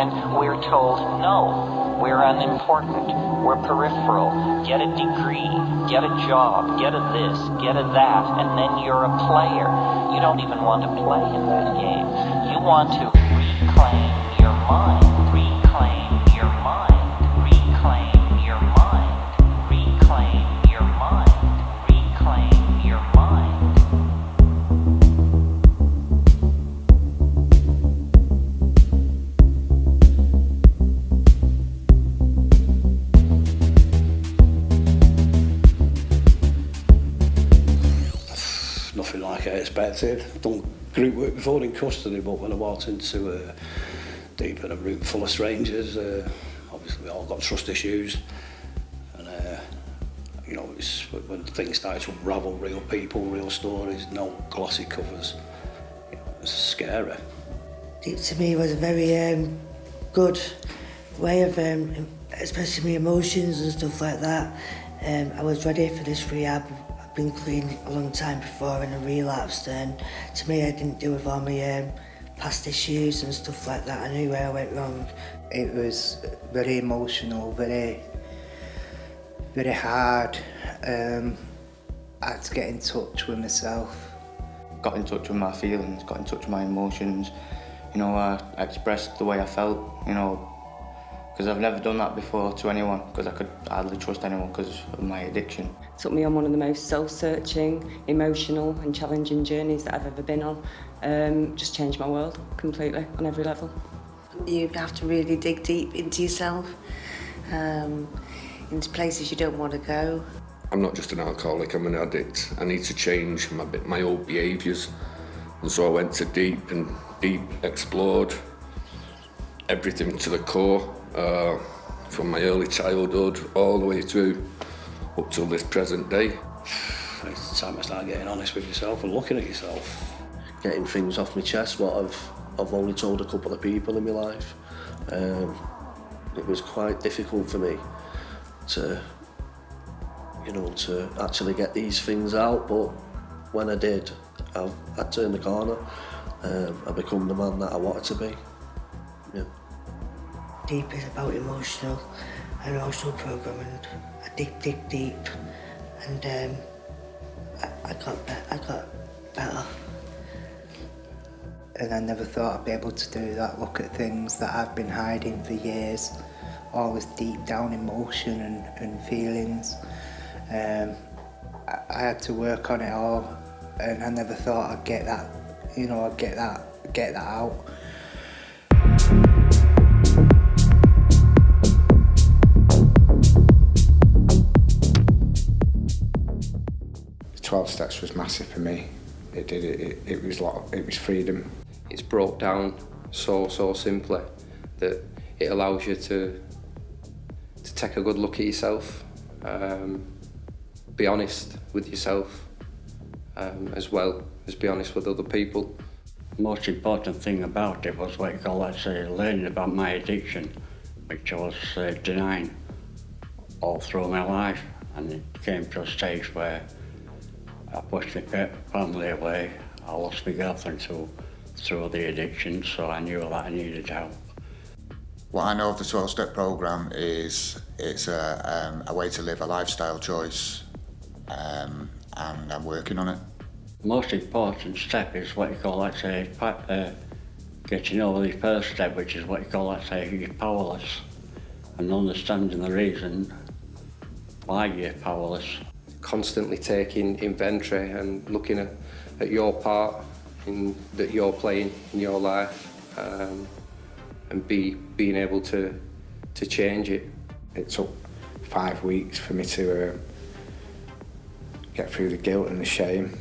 And we're told, no, we're unimportant, we're peripheral, get a degree, get a job, get a this, get a that, and then you're a player. You don't even want to play in that game. You want to reclaim your mind, reclaim your mind, reclaim your mind, reclaim your mind, reclaim your mind. Nothing like I expected. I've done group work before in custody, but when I walked into DEAP in a room full of strangers, obviously we all got trust issues, and you know, it's when things started to unravel, real people, real stories, no glossy covers. You know, it's scary. DEAP to me was a very good way of expressing my emotions and stuff like that. I was ready for this rehab. I've been clean a long time before and I relapsed, and to me I didn't deal with all my past issues and stuff like that. I knew where I went wrong. It was very emotional, very hard. I had to get in touch with myself. Got in touch with my feelings, got in touch with my emotions. You know, I expressed the way I felt, you know, because I've never done that before to anyone, because I could hardly trust anyone because of my addiction. It took me on one of the most soul-searching, emotional and challenging journeys that I've ever been on. Just changed my world completely on every level. You have to really dig deep into yourself, into places you don't want to go. I'm not just an alcoholic, I'm an addict. I need to change my old behaviours. And so I went to DEAP, and DEAP explored everything to the core, from my early childhood all the way through up till this present day. It's time I start getting honest with yourself and looking at yourself. Getting things off my chest, what I've only told a couple of people in my life. It was quite difficult for me to, you know, to actually get these things out, but when I did, I turned the corner. I become the man that I wanted to be. Yeah. DEAP is about emotional program, and I dig deep, and I got better. And I never thought I'd be able to do that, look at things that I've been hiding for years, all this deep down emotion and feelings. I had to work on it all, and I never thought I'd get that, you know, I'd get that out. The 12 steps was massive for me. It was freedom. It's broke down so simply that it allows you to take a good look at yourself, be honest with yourself, as well as be honest with other people. The most important thing about it was what you call, let's say, learning about my addiction, which I was denying all through my life, and it came to a stage where I pushed my family away. I lost my girlfriend through the addiction, so I knew that I needed help. What I know of the 12-step programme is it's a way to live a lifestyle choice, and I'm working on it. The most important step is what you call, let's say, getting over the first step, which is what you call, let's say, you're powerless, and understanding the reason why you're powerless. Constantly taking inventory and looking at your part that you're playing in your life, and being able to change it. It took 5 weeks for me to get through the guilt and the shame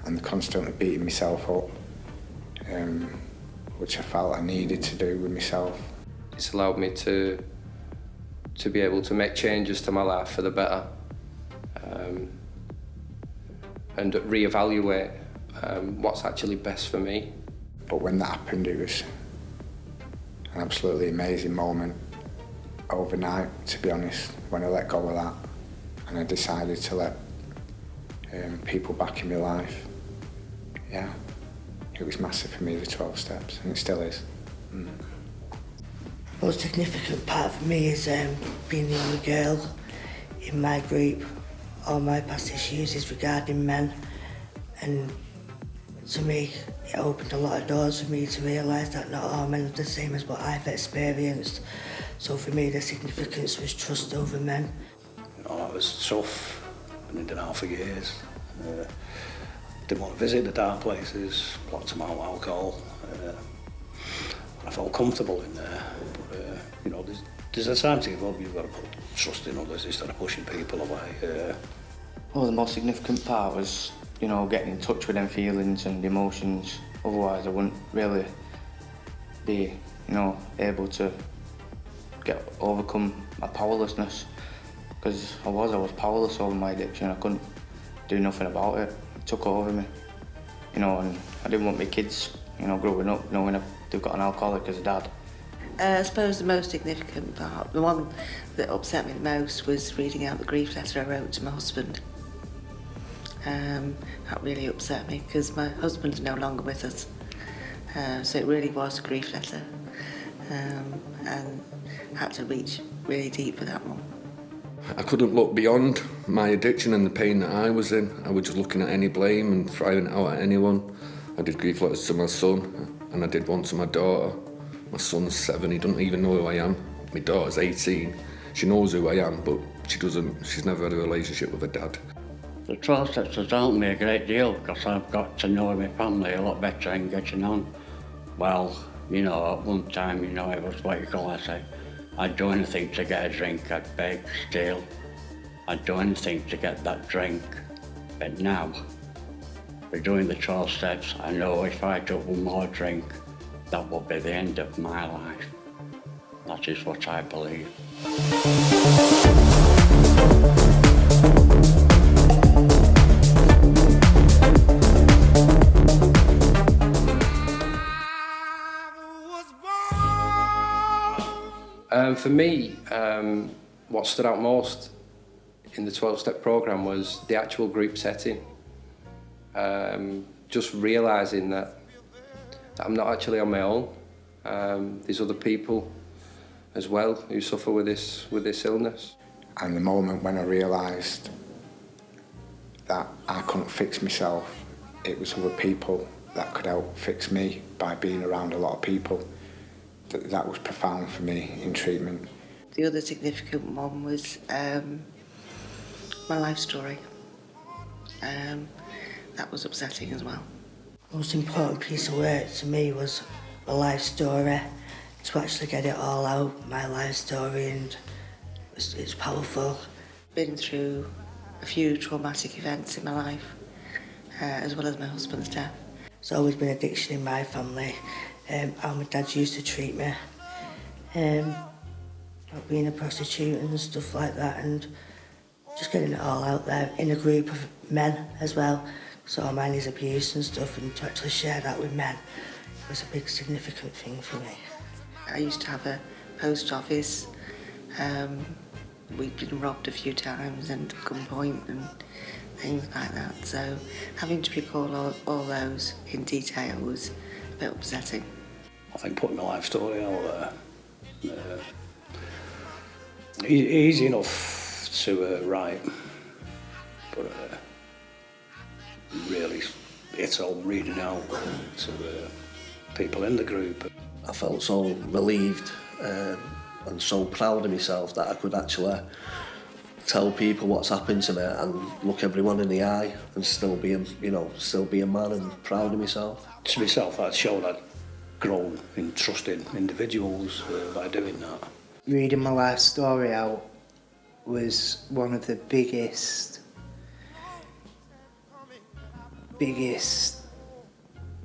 and the constantly beating myself up, which I felt I needed to do with myself. It's allowed me to be able to make changes to my life for the better, and reevaluate what's actually best for me. But when that happened, it was an absolutely amazing moment overnight, to be honest, when I let go of that and I decided to let people back in my life. Yeah, it was massive for me, the 12 steps, and it still is. Most significant part for me is being the only girl in my group. All my past issues is regarding men, and to me it opened a lot of doors for me to realise that not all men are the same as what I've experienced. So for me the significance was trust over men. You know, that was tough. Been in denial for years. Didn't want to visit the dark places, blocked them out with alcohol. I felt comfortable in there. But, you know, there's a time to give up. You've got to put trust in others instead of pushing people away. Well, the most significant part was, you know, getting in touch with them feelings and emotions. Otherwise, I wouldn't really be, you know, able to overcome my powerlessness. Because I was powerless over my addiction. I couldn't do nothing about it. It took over me, you know, and I didn't want my kids, you know, growing up knowing they've got an alcoholic as a dad. I suppose the most significant part, the one that upset me the most, was reading out the grief letter I wrote to my husband. That really upset me because my husband's no longer with us. So it really was a grief letter, and had to reach really deep with that one. I couldn't look beyond my addiction and the pain that I was in. I was just looking at any blame and throwing it out at anyone. I did grief letters to my son, and I did one to my daughter. My son's 7, he doesn't even know who I am. My daughter's 18, she knows who I am, but she's never had a relationship with her dad. The 12 steps has helped me a great deal because I've got to know my family a lot better and getting on. Well, you know, at one time, you know, it was what you call, I'd do anything to get a drink, I'd beg, steal. I'd do anything to get that drink. But now, by doing the 12 steps, I know if I took one more drink, that will be the end of my life. That is what I believe. For me, what stood out most in the 12-step programme was the actual group setting. Just realising that I'm not actually on my own. There's other people as well who suffer with this illness. And the moment when I realised that I couldn't fix myself, it was other people that could help fix me by being around a lot of people. That was profound for me in treatment. The other significant one was my life story. That was upsetting as well. The most important piece of work to me was my life story, to actually get it all out, my life story, and it's powerful. Been through a few traumatic events in my life, as well as my husband's death. There's always been addiction in my family. How my dad used to treat me, like being a prostitute and stuff like that, and just getting it all out there in a group of men as well. So all mine is abuse and stuff, and to actually share that with men was a big significant thing for me. I used to have a post office. We'd been robbed a few times and gunpoint and things like that. So having to recall all those in detail was a bit upsetting. I think putting my life story out there, easy enough to write, but really it's all reading out to people in the group. I felt so relieved and so proud of myself that I could actually tell people what's happened to me and look everyone in the eye and still be a man and proud of myself. To myself, I'd shown I'd grown in trusting individuals by doing that. Reading my life story out was one of the biggest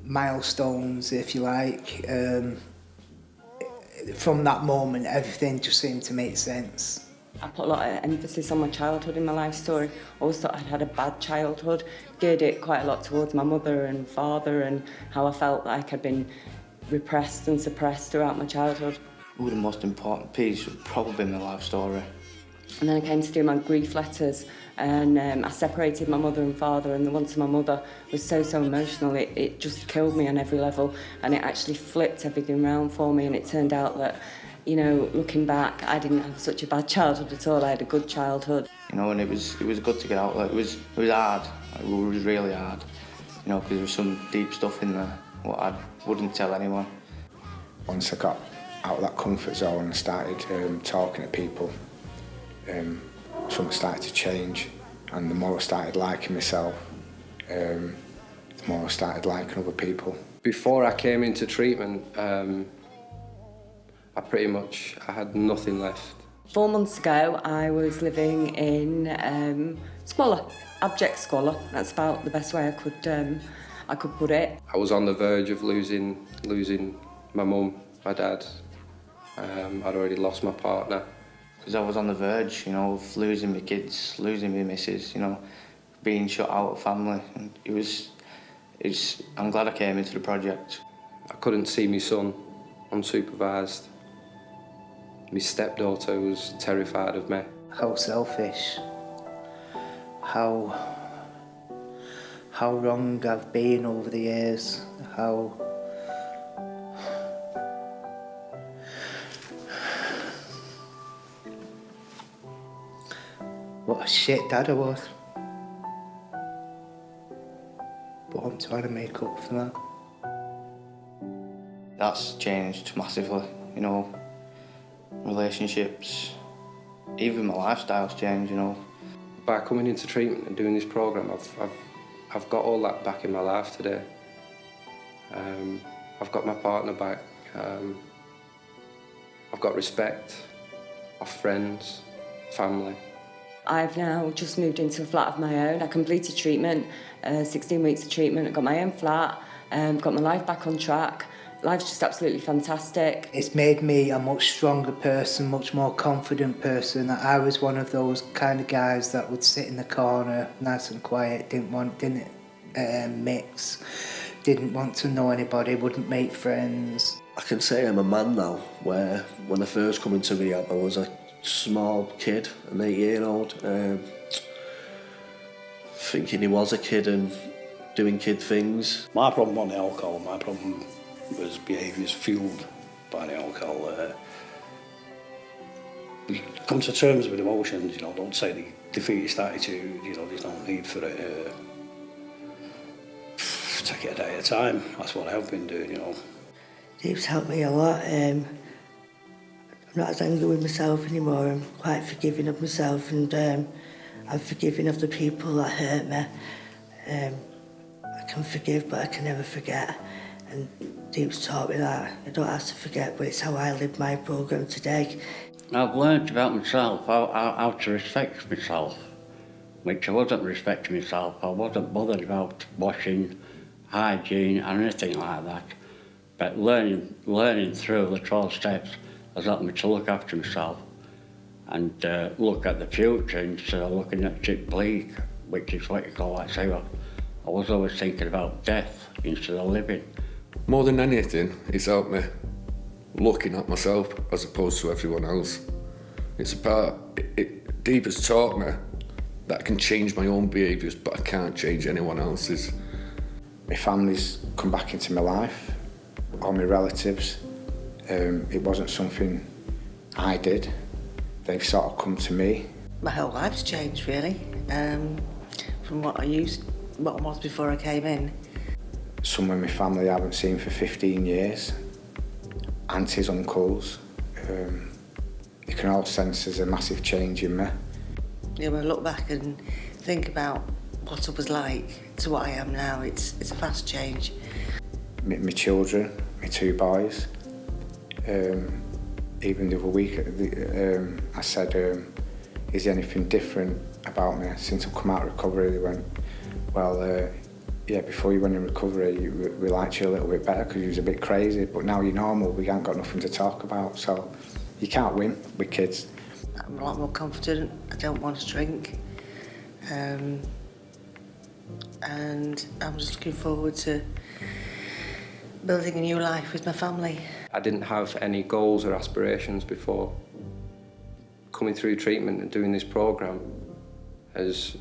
milestones, if you like. From that moment, everything just seemed to make sense. I put a lot of emphasis on my childhood in my life story. I always thought I'd had a bad childhood. Geared it quite a lot towards my mother and father and how I felt like I'd been repressed and suppressed throughout my childhood. Ooh, the most important piece would probably be my life story. And then I came to do my grief letters, and I separated my mother and father, and the one to my mother was so emotional. It just killed me on every level, and it actually flipped everything around for me, and it turned out that You know, looking back, I didn't have such a bad childhood at all. I had a good childhood. You know, and it was good to get out. Like, it was hard. Like, it was really hard. You know, because there was some deep stuff in there what I wouldn't tell anyone. Once I got out of that comfort zone and started talking to people, something started to change, and the more I started liking myself, the more I started liking other people. Before I came into treatment, I had nothing left. 4 months ago, I was living in squalor, abject squalor. That's about the best way I could put it. I was on the verge of losing my mum, my dad. I'd already lost my partner. Because I was on the verge, you know, of losing my kids, losing my missus, you know, being shut out of family. And I'm glad I came into the project. I couldn't see my son unsupervised. My stepdaughter was terrified of me. How selfish, how wrong I've been over the years, what a shit dad I was. But I'm trying to make up for that. That's changed massively, you know. Relationships, even my lifestyle's changed, you know. By coming into treatment and doing this programme, I've got all that back in my life today. I've got my partner back. I've got respect of friends, family. I've now just moved into a flat of my own. I completed treatment, 16 weeks of treatment. I got my own flat, got my life back on track. Life's just absolutely fantastic. It's made me a much stronger person, much more confident person. I was one of those kind of guys that would sit in the corner, nice and quiet, didn't mix, didn't want to know anybody, wouldn't make friends. I can say I'm a man now, where when I first come into rehab I was a small kid, an 8-year-old, thinking he was a kid and doing kid things. My problem wasn't the alcohol, my problem was behaviours fuelled by the alcohol. We come to terms with emotions, you know, don't say the defeatist attitude, you know, there's no need for it. Take it a day at a time, that's what I've been doing, you know. DEAP's helped me a lot. I'm not as angry with myself anymore, I'm quite forgiving of myself, and I'm forgiving of the people that hurt me. I can forgive, but I can never forget. And DEAP's taught me that. I don't have to forget, but it's how I live my programme today. I've learned about myself, how to respect myself, which I wasn't respecting myself. I wasn't bothered about washing, hygiene, and anything like that. But learning through the 12 steps has helped me to look after myself and look at the future instead of looking at it bleak, which is what you call Alzheimer. I was always thinking about death instead of living. More than anything, it's helped me looking at myself as opposed to everyone else. DEAP has taught me that I can change my own behaviours, but I can't change anyone else's. My family's come back into my life, all my relatives. It wasn't something I did. They've sort of come to me. My whole life's changed, really, from what I was before I came in. Some of my family I haven't seen for 15 years. Aunties, uncles. You can all sense there's a massive change in me. You know, when I look back and think about what I was like to what I am now, it's a fast change. My children, my 2 boys. Even the other week, I said, is there anything different about me since I've come out of recovery? They went, well, yeah, before you went in recovery, we liked you a little bit better because you was a bit crazy, but now you're normal, we ain't got nothing to talk about, so you can't win with kids. I'm a lot more confident, I don't want to drink, and I'm just looking forward to building a new life with my family. I didn't have any goals or aspirations before. Coming through treatment and doing this programme has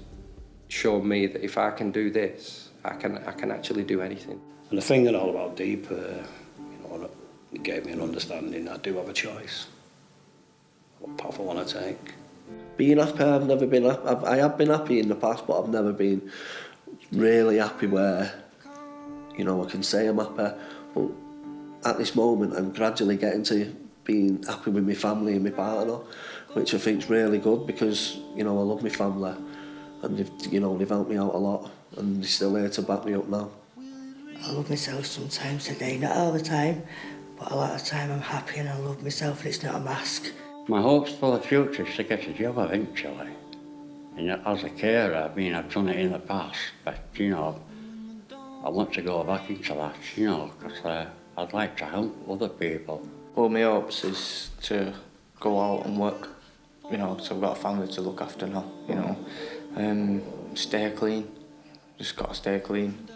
shown me that if I can do this, I can actually do anything. And the thing and all about DEAP, you know, it gave me an understanding I do have a choice. what path I want to take. Being happy, I've never been happy. I have been happy in the past, but I've never been really happy where, you know, I can say I'm happy. But at this moment, I'm gradually getting to being happy with my family and my partner, which I think is really good because, you know, I love my family and they've helped me out a lot and they're still there to back me up now. I love myself sometimes today, not all the time, but a lot of the time I'm happy and I love myself and it's not a mask. My hopes for the future is to get a job eventually. And as a carer, I mean, I've done it in the past, but, you know, I want to go back into that, you know, because I'd like to help other people. All my hopes is to go out and work, you know, so I've got a family to look after now, you know. Stay clean, just got to stay clean.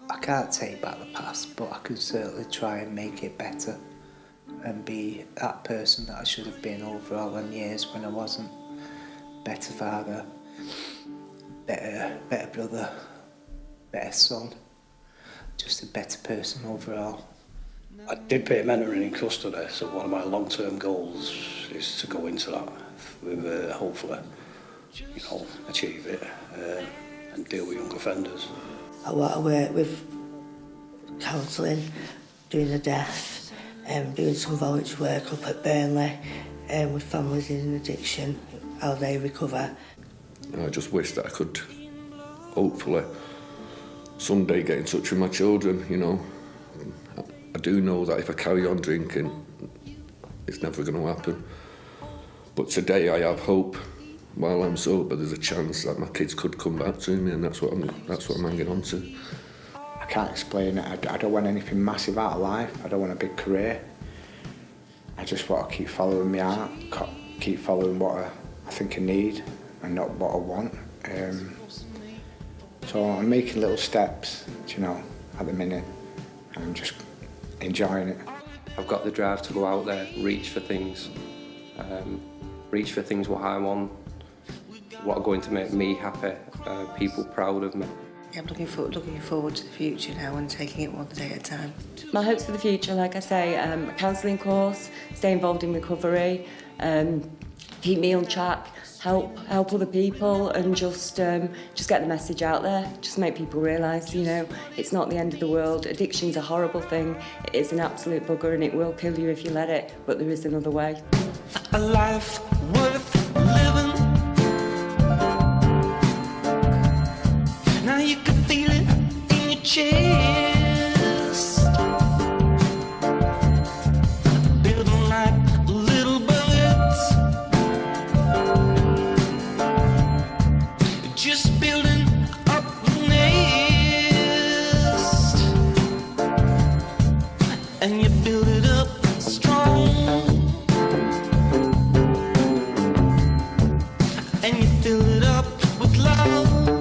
I can't take back the past, but I can certainly try and make it better and be that person that I should have been over all them years when I wasn't. Better father, better brother, better son, just a better person overall. I did pay mentoring in custody, so one of my long-term goals is to go into that with hopefully, you know, achieve it and deal with young offenders. I want to work with counselling, doing the deaf, doing some voluntary work up at Burnley with families in addiction, how they recover. I just wish that I could hopefully someday get in touch with my children, you know. I do know that if I carry on drinking, it's never going to happen. But today I have hope. While I'm sober, there's a chance that my kids could come back to me, and that's what I'm hanging on to. I can't explain it. I don't want anything massive out of life. I don't want a big career. I just want to keep following my heart, keep following what I think I need and not what I want. So I'm making little steps, you know, at the minute. I'm just enjoying it. I've got the drive to go out there, reach for things what I want, what are going to make me happy, people proud of me. Yeah, I'm looking forward to the future now and taking it one day at a time. My hopes for the future, like I say, a counselling course, stay involved in recovery, keep me on track, help other people, and just get the message out there. Just make people realise, you know, it's not the end of the world. Addiction's a horrible thing. It is an absolute bugger, and it will kill you if you let it. But there is another way. A life worth living. Now you can feel it in your chest, building like little bullets, just building up the nest, and you build it up strong, and you fill it up with love.